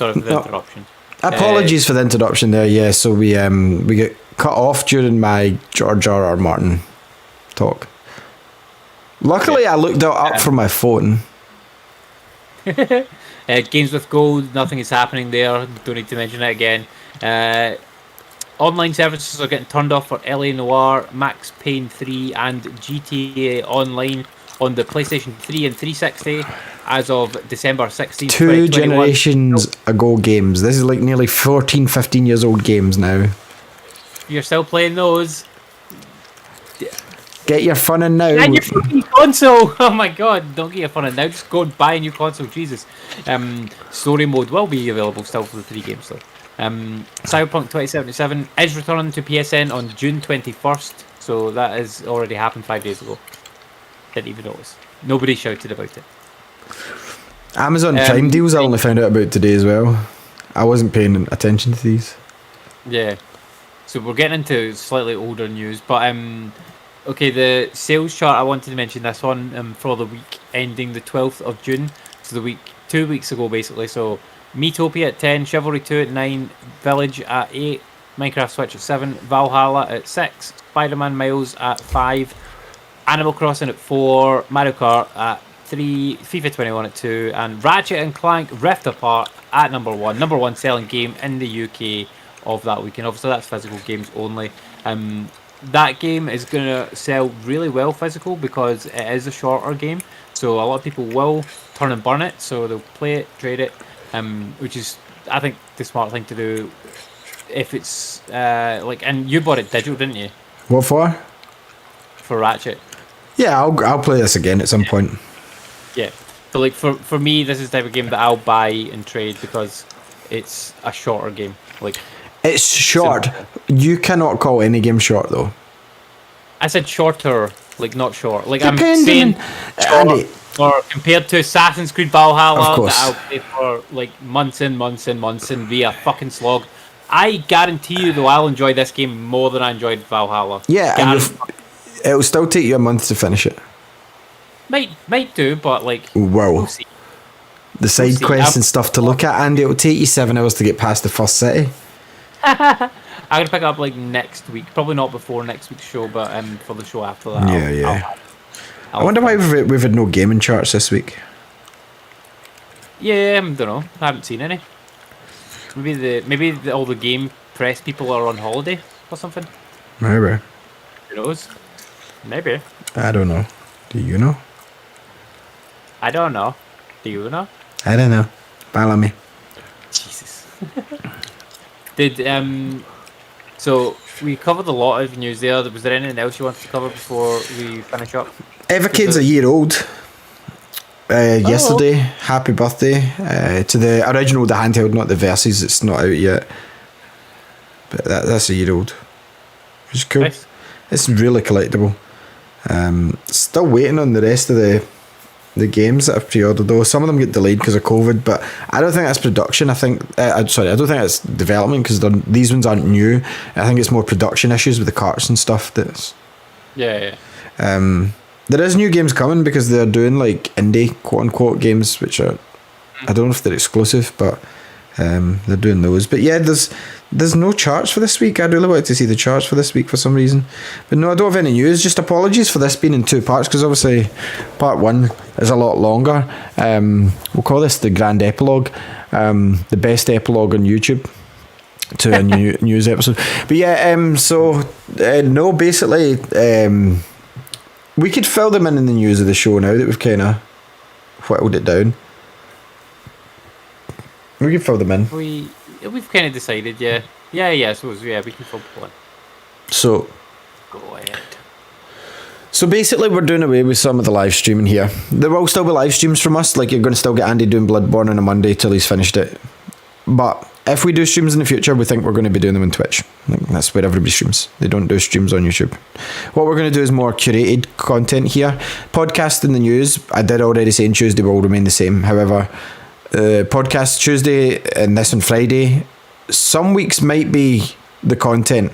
sorry for the interruption. Apologies for the interruption there. Yeah, so we get cut off during my George R.R. Martin talk. Luckily, I looked it up from my phone. Games with Gold, nothing is happening there. Don't need to mention it again. Online services are getting turned off for LA Noire, Max Payne 3 and GTA Online on the PlayStation 3 and 360 as of December 16th, 2 generations ago games. This is like nearly 14, 15 years old games now. You're still playing those? Get your fun in now. And your fucking console! Oh my god, don't get your fun in now. Just go and buy a new console, Jesus. Story mode will be available still for the 3 games though. Cyberpunk 2077 is returning to PSN on June 21st, so that has already happened 5 days ago. Didn't even notice. Nobody shouted about it. Amazon Prime deals I only found out about today as well. I wasn't paying attention to these. Yeah. So we're getting into slightly older news, but okay, the sales chart, I wanted to mention this one for the week ending the 12th of June. So the week, 2 weeks ago basically. So Miitopia at 10, Chivalry 2 at 9, Village at 8, Minecraft Switch at 7, Valhalla at 6, Spider-Man Miles at 5, Animal Crossing at 4, Mario Kart at 3, FIFA 21 at 2, and Ratchet and Clank Rift Apart at number 1. Number 1 selling game in the UK of that weekend. Obviously that's physical games only. That game is going to sell really well physical because it is a shorter game. So a lot of people will turn and burn it. So they'll play it, trade it, which is, I think, the smart thing to do. If it's and you bought it digital, didn't you? What for? For Ratchet. Yeah, I'll play this again at some point. Yeah. So like for me, this is the type of game that I'll buy and trade because it's a shorter game. Like it's short. You cannot call any game short though. I said shorter, like not short. Like Depending, I'm saying short, Andy, or compared to Assassin's Creed Valhalla course. that I'll play for like months and months and months and be a fucking slog. I guarantee you though I'll enjoy this game more than I enjoyed Valhalla. Yeah, and it'll still take you a month to finish it. Might do, but like wow. We'll see. The side quests and stuff to look at, and it'll take you 7 hours to get past the first city. I'm gonna pick it up like next week, probably not before next week's show, but for the show after that. Yeah. I wonder why we've had no gaming charts this week. Yeah, I don't know. I haven't seen any. Maybe all the game press people are on holiday or something. Maybe. Who knows? Maybe. I don't know. Do you know? I don't know. Do you know? I don't know. Bellamy. Jesus. So we covered a lot of news there. Was there anything else you wanted to cover before we finish up? Evercade's a year old. Yesterday. Happy birthday to the original, the handheld, not the Versus. It's not out yet. But that's a year old. Which is cool. Nice. It's really collectible. Still waiting on the rest of the games that I've pre-ordered though. Some of them get delayed because of COVID, but I don't think that's production. I think I don't think it's development because these ones aren't new. I think it's more production issues with the carts and stuff. That's yeah. There is new games coming because they're doing like indie quote unquote games, which are, I don't know if they're exclusive, but they're doing those. But yeah, there's no charts for this week. I'd really like to see the charts for this week for some reason. But no, I don't have any news. Just apologies for this being in 2 parts because obviously part 1 is a lot longer. We'll call this the grand epilogue, the best epilogue on YouTube to a new news episode. But yeah, no, basically, we could fill them in the news of the show now that we've kind of whittled it down. We can fill them in. We've kind of decided, yeah. I suppose, we can fill people in. So, go ahead. So basically, we're doing away with some of the live streaming here. There will still be live streams from us. Like, you're going to still get Andy doing Bloodborne on a Monday till he's finished it. But if we do streams in the future, we think we're going to be doing them on Twitch. Like, that's where everybody streams. They don't do streams on YouTube. What we're going to do is more curated content here. Podcast in the news, I did already say on Tuesday, will remain the same. However, podcast Tuesday and this on Friday. Some weeks might be the content.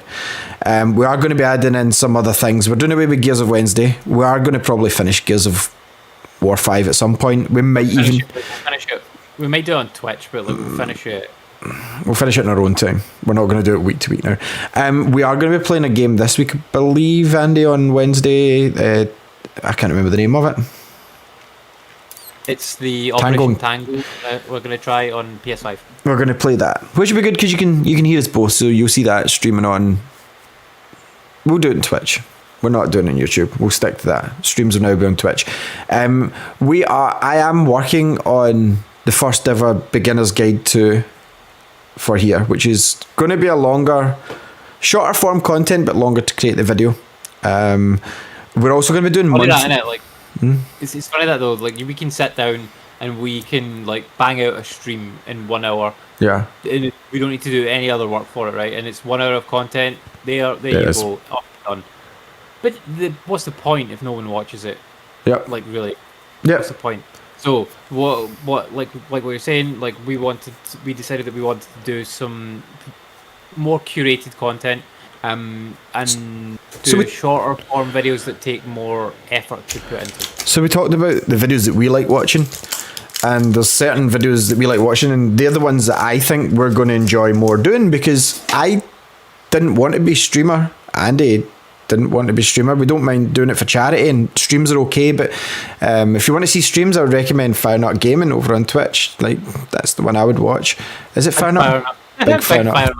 We are going to be adding in some other things. We're doing away with Gears of Wednesday. We are going to probably finish Gears of War 5 at some point. We might finish it. we might do it on Twitch, but like we'll finish it. We'll finish it in our own time. We're not going to do it week to week now. We are going to be playing a game this week, I believe, Andy, on Wednesday. I can't remember the name of it. It's the Operation Tango we're going to try on PS5. We're going to play that, which will be good because you can hear us both, so you'll see that streaming on. We'll do it on Twitch. We're not doing it on YouTube. We'll stick to that. Streams will now be on Twitch. I am working on the first ever beginner's guide for here, which is going to be a shorter form content, but longer to create the video. We're also going to be doing monthly. It's funny that though, like we can sit down and we can like bang out a stream in 1 hour. Yeah. And we don't need to do any other work for it, right? And it's 1 hour of content. There you go, up, done. But what's the point if no one watches it? Yeah. Like really. Yeah. What's the point? So what like what you're saying, like we decided that we wanted to do some more curated content. And do shorter form videos that take more effort to put into. So we talked about the videos that we like watching, and there's certain videos that we like watching, and they're the ones that I think we're going to enjoy more doing, because I didn't want to be streamer. Andy didn't want to be streamer. We don't mind doing it for charity, and streams are okay, but if you want to see streams, I would recommend Fire Nut Gaming over on Twitch. Like, that's the one I would watch. Is it Fire Nut? Big Fire Nut. I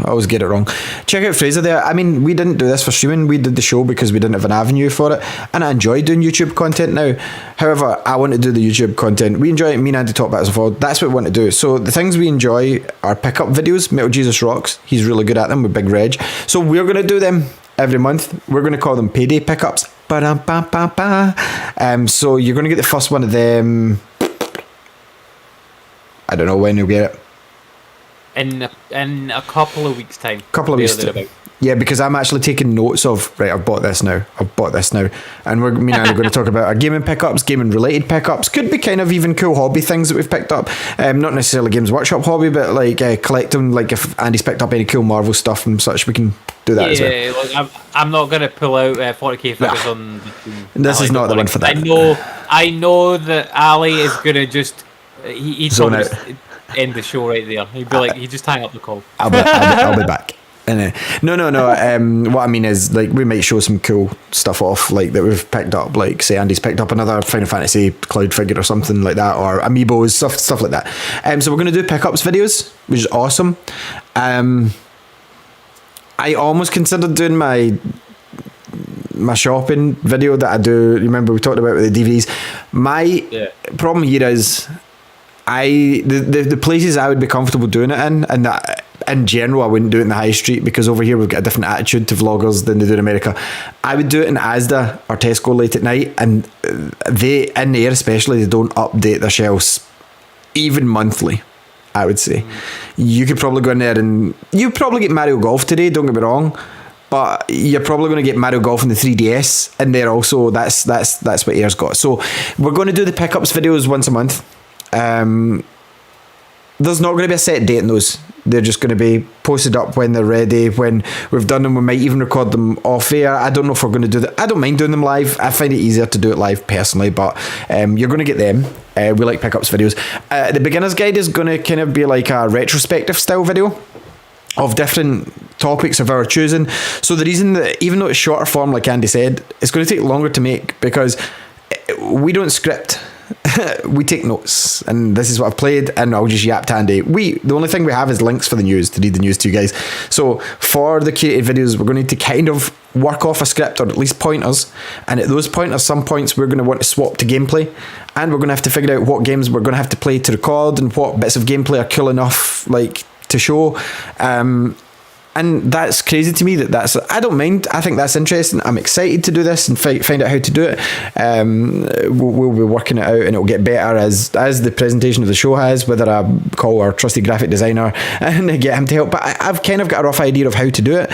always get it wrong. Check out Fraser there. I mean, we didn't do this for streaming. We did the show because we didn't have an avenue for it, and I enjoy doing YouTube content now. However, I want to do the YouTube content. We enjoy it. Me and Andy talk about it as well. That's what we want to do. So the things we enjoy are pickup videos. Metal Jesus Rocks. He's really good at them with Big Reg. So we're going to do them every month. We're going to call them payday pickups. So you're going to get the first one of them. I don't know when you'll get it. In a couple of weeks' time. Yeah, because I'm actually taking notes of, right, I've bought this now, and me and Andy are going to talk about our gaming pickups, gaming related pickups, could be kind of even cool hobby things that we've picked up, not necessarily Games Workshop hobby, but like collecting, like if Andy's picked up any cool Marvel stuff and such, we can do that as well. Yeah, look, I'm not going to pull out 40k figures on this is not the one for that. I know that Ali is going to just he'd zone out. End the show right there. He'd be like, he'd just hang up the call. I'll be back. No. What I mean is, like, we might show some cool stuff off, like that we've picked up. Like, say Andy's picked up another Final Fantasy Cloud figure or something like that, or amiibos, stuff like that. So we're going to do pickups videos, which is awesome. I almost considered doing my shopping video that I do. Remember we talked about with the DVDs. My problem here is the places I would be comfortable doing it in, and that in general I wouldn't do it in the high street, because over here we've got a different attitude to vloggers than they do in America. I would do it in Asda or Tesco late at night, and they, in there especially, they don't update their shelves even monthly, I would say. You could probably go in there and you probably get Mario Golf today, don't get me wrong, but you're probably going to get Mario Golf in the 3DS in there also. That's what Air's got. So we're going to do the pickups videos once a month. There's not going to be a set date in those. They're just going to be posted up when they're ready. When we've done them, we might even record them off air. I don't know if we're going to do that. I don't mind doing them live. I find it easier to do it live personally, but you're going to get them. We like pickups videos. The beginner's guide is going to kind of be like a retrospective style video of different topics of our choosing. So the reason that, even though it's shorter form, like Andy said, it's going to take longer to make, because we don't script. We take notes, and this is what I've played, and I'll just yap to Andy. The only thing we have is links for the news, to read the news to you guys. So for the curated videos, we're going to need to kind of work off a script, or at least pointers, and at those pointers, some points we're going to want to swap to gameplay, and we're going to have to figure out what games we're going to have to play to record, and what bits of gameplay are cool enough, like, to show. And that's crazy to me. I don't mind. I think that's interesting. I'm excited to do this and find out how to do it. We'll be working it out, and it'll get better as the presentation of the show has, whether I call our trusty graphic designer and get him to help. But I've kind of got a rough idea of how to do it.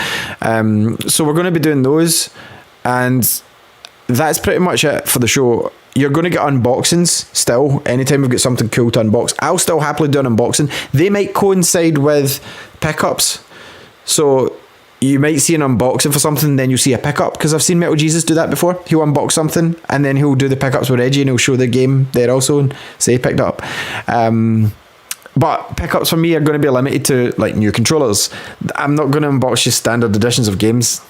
So we're going to be doing those, and that's pretty much it for the show. You're going to get unboxings still. Anytime we've got something cool to unbox, I'll still happily do an unboxing. They might coincide with pickups. So you might see an unboxing for something, then you'll see a pickup, because I've seen Metal Jesus do that before. He'll unbox something and then he'll do the pickups with Reggie and he'll show the game there also and say he picked up. But pickups for me are going to be limited to like new controllers. I'm not going to unbox just standard editions of games.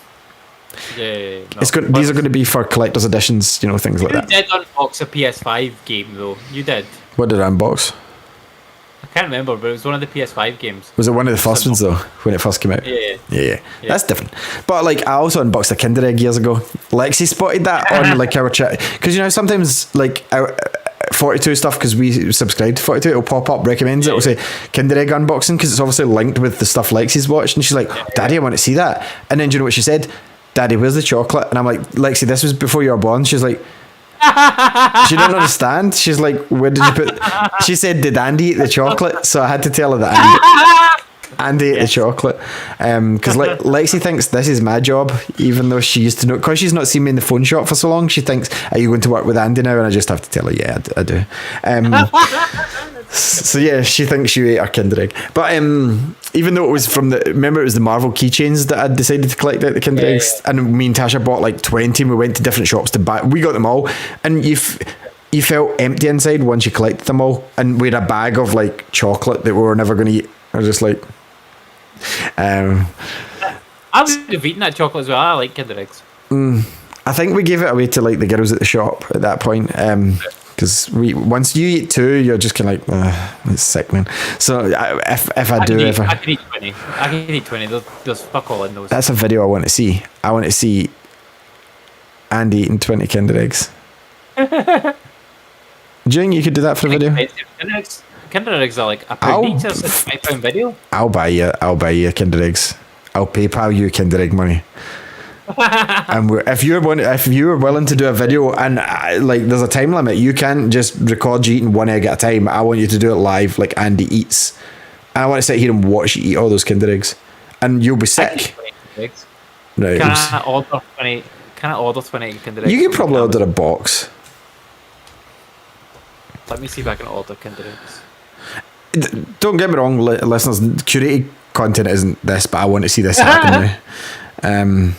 Yeah. No. These are going to be for collector's editions, you know, things like that. You did unbox a PS5 game though. You did. What did I unbox? I can't remember, but it was one of the PS5 games. Was it one of the first ones though, when it first came out? Yeah. That's different. But like, I also unboxed a Kinder Egg years ago. Lexi spotted that on like our chat, because you know sometimes like our 42 stuff, because we subscribe to 42, it'll pop up, recommends it, it'll say Kinder Egg unboxing, because it's obviously linked with the stuff Lexi's watched, and she's like, Daddy, I want to see that. And then do you know what she said? Daddy, where's the chocolate? And I'm like, Lexi, this was before you were born. She's like, she didn't understand. She's like, where did you put? She said, did Andy eat the chocolate? So I had to tell her that Andy ate the chocolate. Because Lexi thinks this is my job, even though she used to know, because she's not seen me in the phone shop for so long. She thinks, are you going to work with Andy now? And I just have to tell her, yeah, I do. So yeah, she thinks you ate our Kinder Egg. But even though it was remember it was the Marvel keychains that I'd decided to collect out the Kinder Eggs, and me and Tasha bought like 20 and we went to different shops to buy. We got them all, and you felt empty inside once you collected them all, and we had a bag of like chocolate that we were never going to eat. I was just like, I would have eaten that chocolate as well. I like Kinder Eggs. I think we gave it away to like the girls at the shop at that point. Because once you eat two, you're just kind of like, it's sick, man. So if I do ever, I can eat 20. I can eat 20. There's fuck all in those. That's a video I want to see. I want to see Andy eating 20 Kinder Eggs. Do you think you could do that for a video? Kinder Eggs are like a pound each. It's a £5 video. I'll buy you Kinder Eggs. I'll PayPal you Kinder Egg money. And if you're willing to do a video, and like there's a time limit, you can't just record you eating one egg at a time. I want you to do it live, like Andy eats. And I want to sit here and watch you eat all those Kinder Eggs, and you'll be sick. Right? Can I order 20? Can I order 20 Kinder Eggs? You could probably order a box. Let me see if I can order Kinder Eggs. Don't get me wrong, listeners. Curated content isn't this, but I want to see this happen now.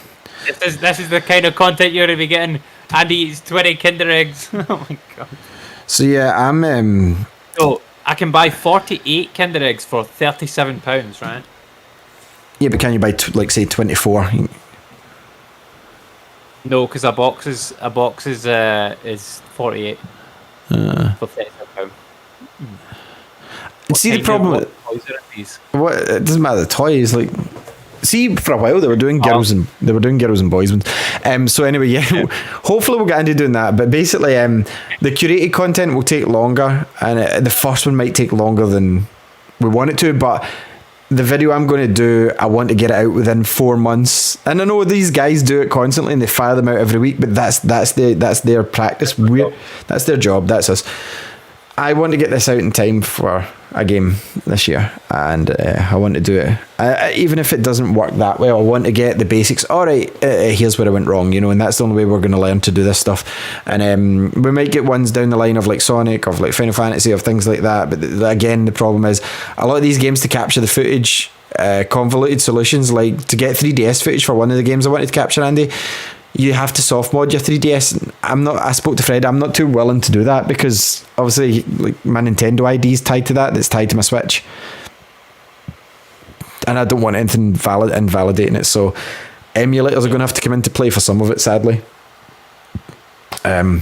This is the kind of content you're going to be getting. Andy eats 20 Kinder Eggs. Oh my god. So yeah, I'm. So I can buy 48 Kinder Eggs for £37, right? Yeah, but can you buy say 24? No, because a box is 48 for £37. See the problem with what, it doesn't matter the toys, like. See, for a while they were doing girls and boys ones. So anyway, yeah, hopefully we'll get into doing that. But basically, the curated content will take longer, and the first one might take longer than we want it to. But the video I'm going to do, I want to get it out within 4 months. And I know these guys do it constantly, and they fire them out every week. But that's their practice. That's their job. That's us. I want to get this out in time for a game this year, and I want to do it. Even if it doesn't work that well, I want to get the basics. All right, here's where I went wrong, and that's the only way we're going to learn to do this stuff. And we might get ones down the line of like Sonic, of like Final Fantasy, of things like that. But again, the problem is a lot of these games to capture the footage, convoluted solutions, like to get 3DS footage for one of the games I wanted to capture, Andy. You have to soft mod your 3DS. I spoke to Fred. I'm not too willing to do that because obviously, like my Nintendo ID is tied to that. That's tied to my Switch, and I don't want anything invalidating it. So, emulators are going to have to come into play for some of it, sadly. But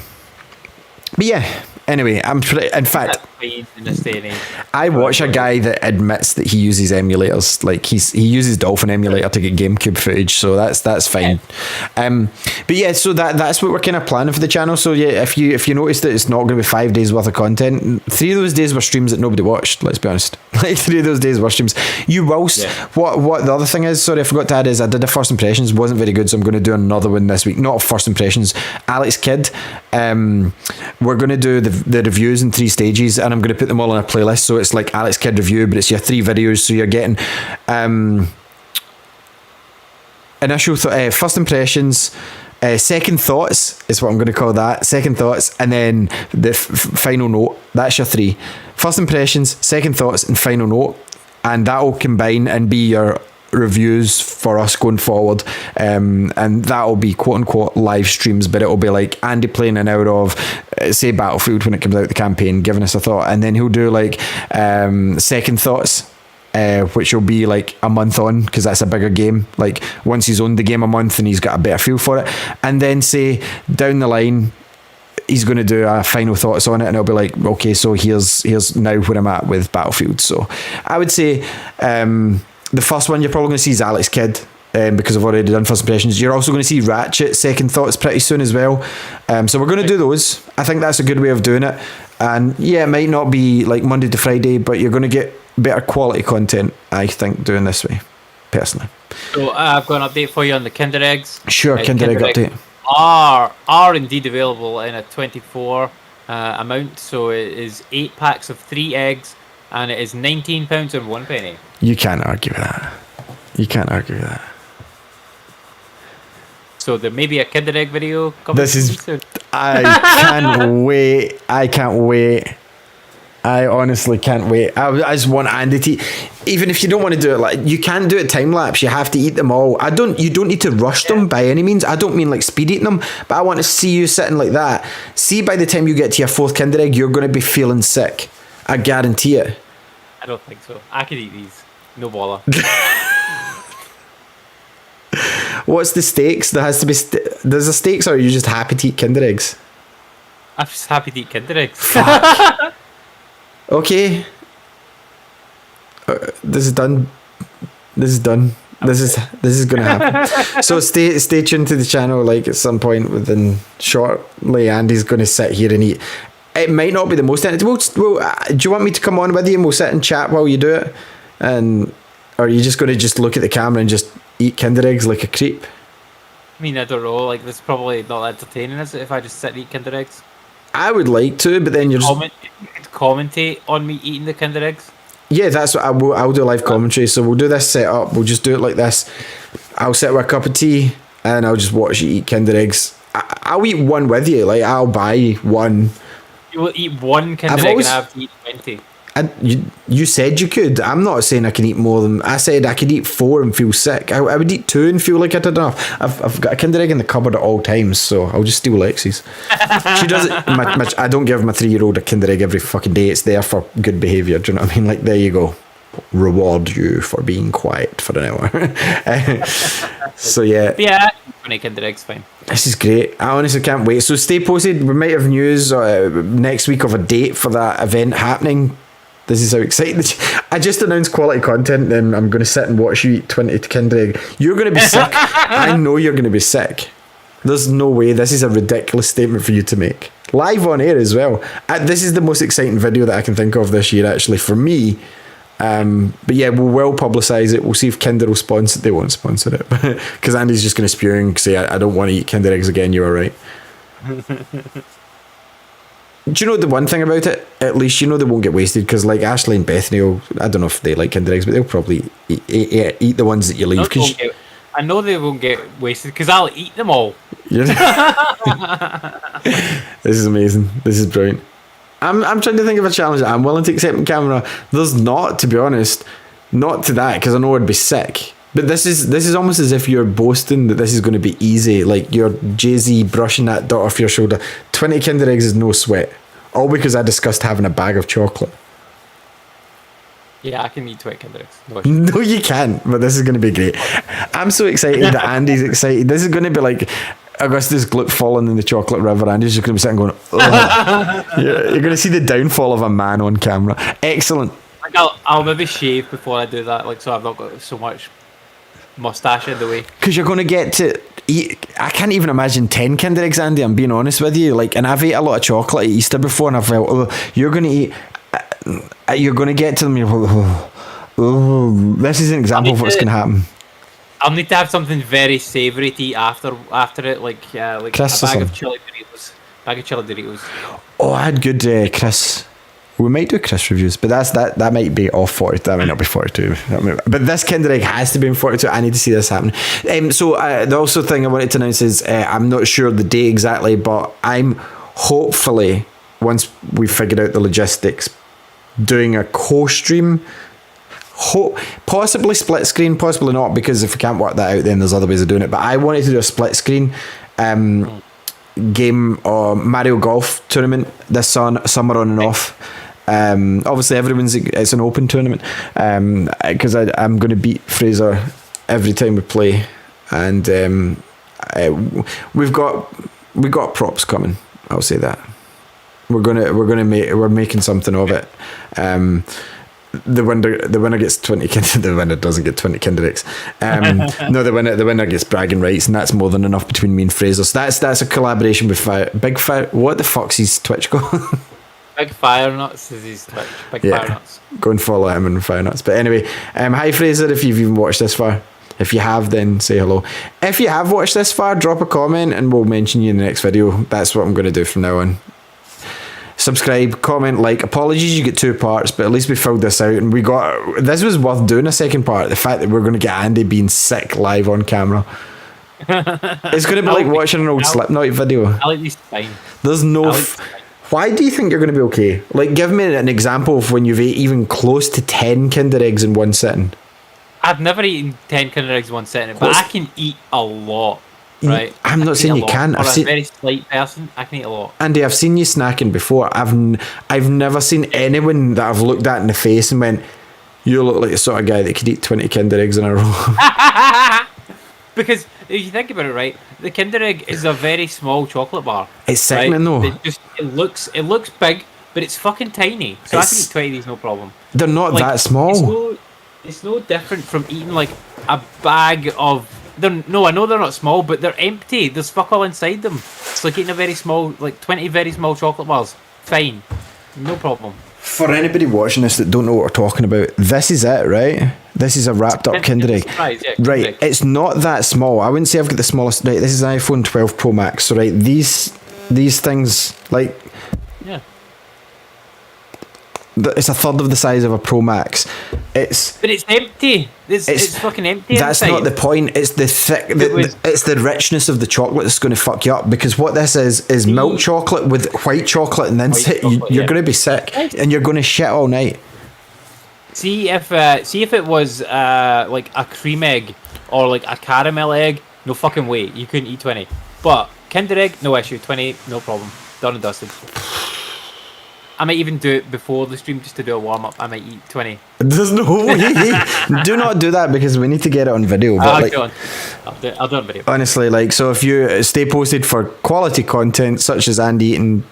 yeah. Anyway, in fact, I watch a guy that admits that he uses emulators. Like he uses Dolphin emulator to get GameCube footage, so that's fine. But yeah, so that's what we're kind of planning for the channel. So yeah, if you notice that it's not going to be 5 days worth of content, 3 of those days were streams that nobody watched. Let's be honest, like 3 of those days were streams. You will. Yeah. What the other thing is? Sorry, I forgot to add is I did a first impressions, wasn't very good, so I'm going to do another one this week. Not first impressions. Alex Kidd. We're going to do the reviews in 3 stages, and I'm going to put them all on a playlist, so it's like Alex Kidd review, but it's your 3 videos, so you're getting initial first impressions, second thoughts is what I'm going to call that, second thoughts, and then the final note. That's your 3: 1st impressions, second thoughts, and final note, and that will combine and be your reviews for us going forward, and that'll be quote unquote live streams, but it'll be like Andy playing an hour of say Battlefield when it comes out, the campaign, giving us a thought, and then he'll do like second thoughts, which will be like a month on, because that's a bigger game, like once he's owned the game a month and he's got a better feel for it, and then say down the line he's going to do a final thoughts on it, and it'll be like, okay, so here's now where I'm at with Battlefield. So I would say the first one you're probably going to see is Alex Kidd, because I've already done first impressions. You're also going to see Ratchet second thoughts pretty soon as well. So we're going to do those. I think that's a good way of doing it. And yeah, it might not be like Monday to Friday, but you're going to get better quality content, I think, doing this way, personally. So I've got an update for you on the Kinder Eggs. Sure, Kinder Egg update. Are indeed available in a 24 amount. So it is 8 packs of 3 eggs, and it is £19 and 1 penny. You can't argue with that. You can't argue with that. So there may be a Kinder Egg video coming soon. I can't wait. I can't wait. I honestly can't wait. I just want Andy to, even if you don't want to do it, like, you can't do it time lapse. You have to eat them all. You don't need to rush them by any means. I don't mean like speed eating them, but I want to see you sitting like that. See, by the time you get to your 4th Kinder Egg, you're going to be feeling sick. I guarantee it. I don't think so. I could eat these. No bother. What's the stakes? There has to be. There's a stakes, or are you just happy to eat Kinder Eggs? I'm just happy to eat Kinder Eggs. Fuck. Okay. This is done. This is done. This is gonna happen. So stay tuned to the channel. Like at some point within shortly, Andy's gonna sit here and eat. It might not be the most entertaining. Do you want me to come on with you and we'll sit and chat while you do it? And or are you just gonna just look at the camera and just eat Kinder Eggs like a creep? I mean, I don't know. Like, this is probably not entertaining, is it? If I just sit and eat Kinder Eggs. I would like to, but then you're just... You could commentate on me eating the Kinder Eggs. Yeah, that's what I'll do live commentary. So we'll do this setup. We'll just do it like this. I'll sit with a cup of tea and I'll just watch you eat Kinder Eggs. I'll eat one with you. Like, I'll buy one. You will eat one Kinder Egg and I have to eat 20. You said you could. I'm not saying I can eat more than... I said I could eat 4 and feel sick. I would eat 2 and feel like I did enough. I've got a Kinder Egg in the cupboard at all times, so I'll just steal Lexi's. She doesn't... I don't give my 3-year-old a Kinder Egg every fucking day. It's there for good behaviour. Do you know what I mean? Like, there you go. Reward you for being quiet for an hour. So yeah. But yeah, 20 Kinder Eggs, fine. This is great. I honestly can't wait. So stay posted. We might have news next week of a date for that event happening. This is how exciting. I just announced quality content, and I'm going to sit and watch you eat 20 Kinder Egg. You're going to be sick. I know you're going to be sick. There's no way. This is a ridiculous statement for you to make. Live on air as well. This is the most exciting video that I can think of this year, actually, for me. But yeah, we'll publicise it. We'll see if Kinder will sponsor it. They won't sponsor it. Because Andy's just going to spew and say, I don't want to eat Kinder Eggs again. You were right. Do you know the one thing about it? At least you know they won't get wasted, because like Ashley and Bethany I don't know if they like Kinder Eggs, but they'll probably eat the ones that you leave. I know they won't get wasted because I'll eat them all. This is amazing. This is brilliant. I'm trying to think of a challenge that I'm willing to accept on camera. There's not, to be honest, not to that, because I know I'd be sick. But this is almost as if you're boasting that this is going to be easy, like you're Jay-Z brushing that dot off your shoulder. 20 Kinder Eggs is no sweat, all because I discussed having a bag of chocolate. Yeah, I can eat 20 Kinder Eggs. No, you can't, but this is going to be great. I'm so excited that Andy's excited. This is going to be like Augustus Gloop falling in the chocolate river. Andy's just going to be sitting going, ugh. You're going to see the downfall of a man on camera. Excellent. Like I'll maybe shave before I do that, like, so I've not got so much mustache in the way. Because you're going to get to eat... I can't even imagine 10 Kinder Eggs, Andy, I'm being honest with you. Like, and I've ate a lot of chocolate at Easter before, and I've felt, oh, you're going to eat... You're going to get to them, you're this is an example of what's going to happen. I'll need to have something very savoury to eat after it, like a bag of chili Doritos. Oh, I had good Chris. We might do Chris reviews, but that might be off 40. That might not be 42. But this Kinder Egg has to be in 42. I need to see this happen. So the also thing I wanted to announce is I'm not sure the day exactly, but I'm hopefully, once we've figured out the logistics, doing a co-stream, Possibly split screen, possibly not, because if we can't work that out, then there's other ways of doing it. But I wanted to do a split screen game or Mario Golf tournament this summer on and off. Obviously, it's an open tournament because I'm going to beat Fraser every time we play, and we've got props coming. I'll say that we're making something of it. The winner gets 20 the winner doesn't get 20 Kinder Eggs. No, the winner gets bragging rights, and that's more than enough between me and Fraser. So that's a collaboration with Big Fire. What the fuck's his Twitch called? Big Fire Nuts is his Twitch. Fire Nuts. Go and follow him on Fire Nuts. But anyway, hi Fraser, if you've even watched this far. If you have, then say hello. If you have watched this far, drop a comment and we'll mention you in the next video. That's what I'm going to do from now on. Subscribe, comment, like. Apologies you get 2 parts, but at least we filled this out, and this was worth doing a second part. The fact that we're going to get Andy being sick live on camera. It's going to be like watching an old Slipknot video. I'll at least fine. There's no... Why do you think you're going to be okay? Like, give me an example of when you've ate even close to 10 Kinder Eggs in one sitting. I've never eaten 10 Kinder Eggs in one sitting, but I can eat a lot. Right, I'm not saying you can't. I'm a very slight person. I can eat a lot. Andy, I've seen you snacking before. I've never seen anyone that I've looked at in the face and went, "You look like the sort of guy that could eat 20 Kinder Eggs in a row." Because if you think about it, right, the Kinder Egg is a very small chocolate bar. It's sickening though. It looks big, but it's fucking tiny. So I can eat 20 of these no problem. They're not that small. It's no different from eating like a bag of. No, I know they're not small, but they're empty. There's fuck all inside them. It's like eating a very small, like 20 very small chocolate bars. Fine. No problem. For anybody watching this that don't know what we're talking about, this is it, right? This is a wrapped up Kinder Egg. Right, it's not that small. I wouldn't say I've got the smallest. Right, this is an iPhone 12 Pro Max. So, right, these things, like... Yeah. It's a third of the size of a Pro Max. But it's empty. It's fucking empty. That's inside. not the point. It's the thick. It's the richness of the chocolate that's going to fuck you up. Because what this is milk chocolate with white chocolate, and then you're going to be sick, and you're going to shit all night. See if it was like a cream egg or like a caramel egg. No fucking way. You couldn't eat 20. But Kinder Egg, no issue. 20, no problem. Done and dusted. I might even do it before the stream just to do a warm up. I might eat 20. There's no way. Do not do that because we need to get it on video. But I'll do it on video. Honestly, like, so if you stay posted for quality content such as Andy eating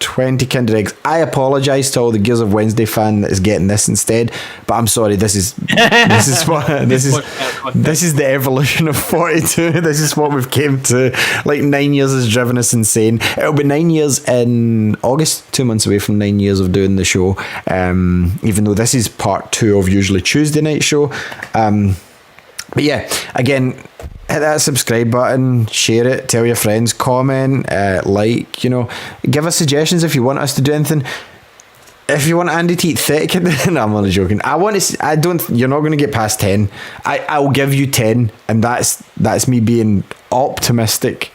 20 Kinder Eggs, I apologise to all the Gears of Wednesday fan that is getting this instead, but I'm sorry. This is the evolution of 42. This is what we've came to. Like, 9 years has driven us insane. It'll be 9 years in August, 2 months away from 9 years of doing the show. Even though this is part 2 of usually Tuesday night show. But yeah, again, hit that subscribe button, share it, tell your friends, comment, like, give us suggestions if you want us to do anything. If you want Andy to eat 30, no, I'm only joking. You're not going to get past 10. I'll give you 10, and that's me being optimistic.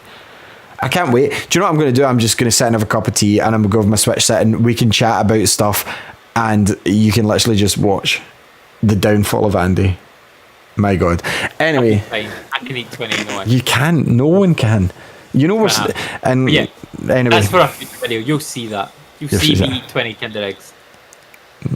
I can't wait. Do you know what I'm going to do? I'm just going to sit and have a cup of tea, and I'm going to go with my Switch set, and we can chat about stuff, and you can literally just watch the downfall of Andy. My God. Anyway, fine. I can eat 20. No one. You can't. No one can. And yeah, anyway, that's for a future video. You'll see that. You'll see me eat 20 Kinder Eggs.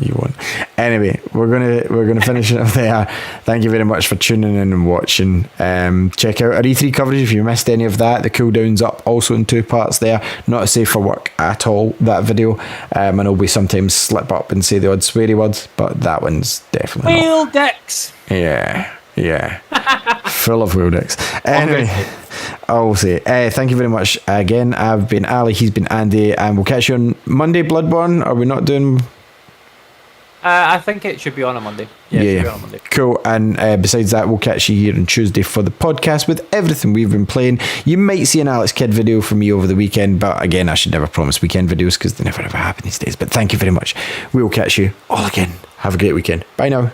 You won't. Anyway, we're gonna finish it up there. Thank you very much for tuning in and watching. Check out our E3 coverage if you missed any of that. The cooldown's up also in 2 parts there. Not a safe for work at all, that video. I know we sometimes slip up and say the odd sweary words, but that one's definitely wheel dicks. Yeah. Full of wheel dicks. Anyway, I'll say thank you very much again. I've been Ali, he's been Andy, and we'll catch you on Monday. Bloodborne, are we not doing? I think it should be on a Monday. Yeah, it should be on a Monday. Cool. And besides that, we'll catch you here on Tuesday for the podcast with everything we've been playing. You might see an Alex Kidd video from me over the weekend, but again, I should never promise weekend videos because they never ever happen these days. But thank you very much. We will catch you all again. Have a great weekend. Bye now.